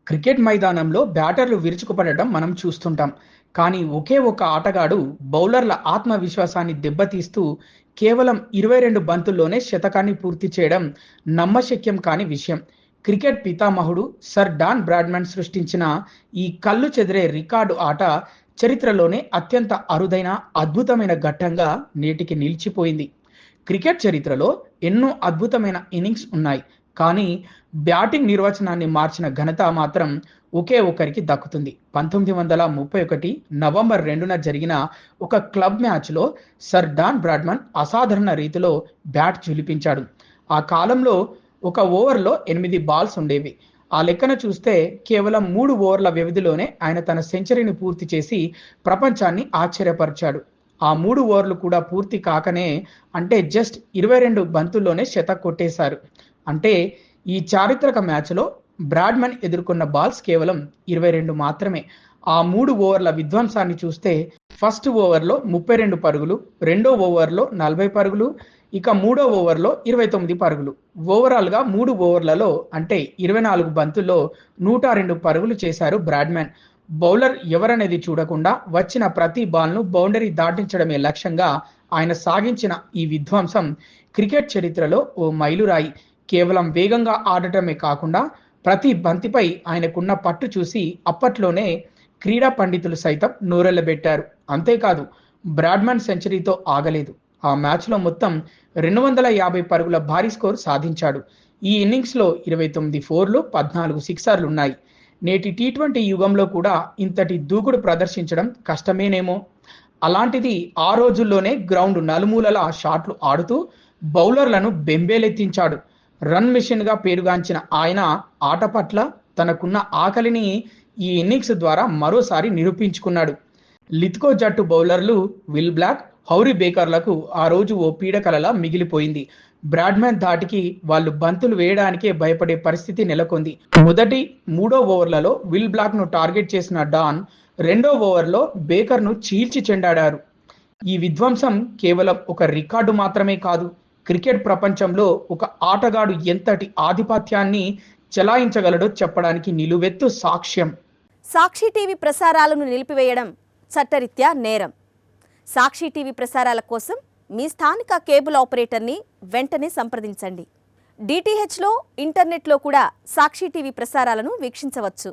Cricket మైదానంలో బ్యాటర్లు విరుచుకుపడటం మనం చూస్తుంటాం. కానీ ఒకే ఒక్క ఆటగాడు బౌలర్ల ఆత్మవిశ్వాసాన్ని దెబ్బతీస్తూ కేవలం 22 బంతుల్లోనే శతకాన్ని పూర్తి చేయడం నమ్మశక్యం కాని విషయం. క్రికెట్ పితామహుడు సర్ డాన్ బ్రాడ్మన్ సృష్టించిన ఈ కళ్ళు చెదిరే రికార్డు ఆట చరిత్రలోనే అత్యంత అరుదైన అద్భుతమైన ఘట్టంగా నేటికి నిలిచిపోయింది. క్రికెట్ చరిత్రలో ఎన్నో అద్భుతమైన ఇన్నింగ్స్ ఉన్నాయి. కానీ బ్యాటింగ్ నిర్వచనాన్ని మార్చిన ఘనత మాత్రం ఒకే ఒక్కరికి దక్కుతుంది. 1931 నవంబర్ 2న జరిగిన ఒక క్లబ్ మ్యాచ్లో సర్ డాన్ బ్రాడ్మన్ అసాధారణ రీతిలో బ్యాట్ ఝుళిపించాడు. ఆ కాలంలో ఒక ఓవర్లో 8 బాల్స్ ఉండేవి. ఆ లెక్కన చూస్తే కేవలం 3 ఓవర్ల వ్యవధిలోనే ఆయన తన సెంచరీని పూర్తి చేసి ప్రపంచాన్ని ఆశ్చర్యపరిచాడు. ఆ 3 ఓవర్లు కూడా పూర్తి కాకనే, అంటే జస్ట్ 22 బంతుల్లోనే శతక్ కొట్టేశారు. అంటే ఈ చారిత్రక మ్యాచ్లో బ్రాడ్మన్ ఎదుర్కొన్న బాల్స్ కేవలం 22 మాత్రమే. ఆ 3 ఓవర్ల విధ్వంసాన్ని చూస్తే ఫస్ట్ ఓవర్లో 32 పరుగులు, రెండో ఓవర్లో 40 పరుగులు, ఇక మూడో ఓవర్లో 29 పరుగులు. ఓవరాల్గా 3 ఓవర్లలో అంటే 24 బంతుల్లో 102 పరుగులు చేశారు బ్రాడ్మన్. బౌలర్ ఎవరనేది చూడకుండా వచ్చిన ప్రతి బాల్ను బౌండరీ దాటించడమే లక్ష్యంగా ఆయన సాగించిన ఈ విధ్వంసం క్రికెట్ చరిత్రలో ఓ మైలురాయి. కేవలం వేగంగా ఆడటమే కాకుండా ప్రతి బంతిపై ఆయనకున్న పట్టు చూసి అప్పట్లోనే క్రీడా పండితులు సైతం నోరెళ్లబెట్టారు. అంతేకాదు, బ్రాడ్మన్ సెంచరీతో ఆగలేదు. ఆ మ్యాచ్లో మొత్తం 250 పరుగుల భారీ స్కోర్ సాధించాడు. ఈ ఇన్నింగ్స్లో 29 ఫోర్లు, 14 సిక్సర్లు ఉన్నాయి. నేటి టీ20 యుగంలో కూడా ఇంతటి దూకుడు ప్రదర్శించడం కష్టమేనేమో. అలాంటిది ఆ రోజుల్లోనే గ్రౌండ్ నలుమూలలా షాట్లు ఆడుతూ బౌలర్లను బెంబేలెత్తించాడు. రన్ మిషన్గా పేరుగాంచిన ఆయన ఆట పట్ల తనకున్న ఆకలిని ఈ ఇన్నింగ్స్ ద్వారా మరోసారి నిరూపించుకున్నాడు. లిత్కో జట్టు బౌలర్లు విల్ బ్లాక్, హౌరీ బేకర్లకు ఆ రోజు ఓ పీడకలలా మిగిలిపోయింది. బ్రాడ్మన్ ధాటికి వాళ్ళు బంతులు వేయడానికే భయపడే పరిస్థితి నెలకొంది. మొదటి, మూడో ఓవర్లలో విల్ బ్లాక్ను టార్గెట్ చేసిన డాన్ రెండో ఓవర్లో బేకర్ను చీల్చి చెండాడారు. ఈ విధ్వంసం కేవలం ఒక రికార్డు మాత్రమే కాదు, క్రికెట్ ప్రపంచంలో ఒక ఆటగాడు ఎంతటి ఆధిపత్యాన్ని చెలాయించగలడో చెప్పడానికి నిలువెత్తు సాక్ష్యం. సాక్షి టీవీ ప్రసారాలను నిలిపివేయడం చట్టరీత్యా నేరం. సాక్షి టీవీ ప్రసారాల కోసం మీ స్థానిక కేబుల్ ఆపరేటర్ని వెంటనే సంప్రదించండి. డిటిహెచ్లో, ఇంటర్నెట్లో కూడా సాక్షి టీవీ ప్రసారాలను వీక్షించవచ్చు.